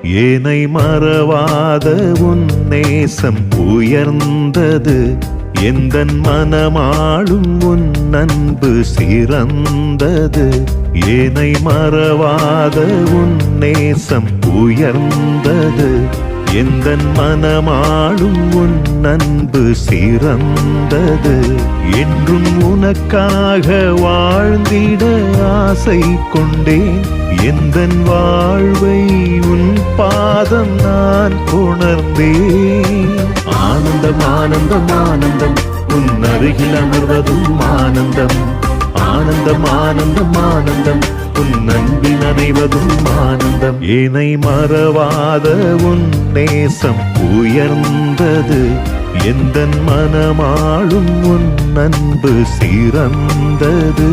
ஏனை மறவாத உன் நேசம் உயர்ந்தது. எந்தன் மனமாளும் உன் அன்பு சிறந்தது. ஏனை மறவாத உன் நேசம் உயர்ந்தது. எந்தன் மனமாளும் உன் அன்பு சிறந்தது. என்றும் உனக்காக வாழ்ந்திட ஆசை கொண்டேன். எந்தன் வாழ்வை உன் பாதம் நான் உணர்ந்தேன். ஆனந்தம் ஆனந்தம் ஆனந்தம் உன் அருகில் அமர்வதும் ஆனந்தம். ஆனந்தம் ஆனந்தம் ஆனந்தம் உன் அன்பில் அணைவதும் ஆனந்தம். ஏனை மறவாத உன் நேசம் உயர்ந்தது. எந்தன் மனமாளும் உன் அன்பு சிறந்தது.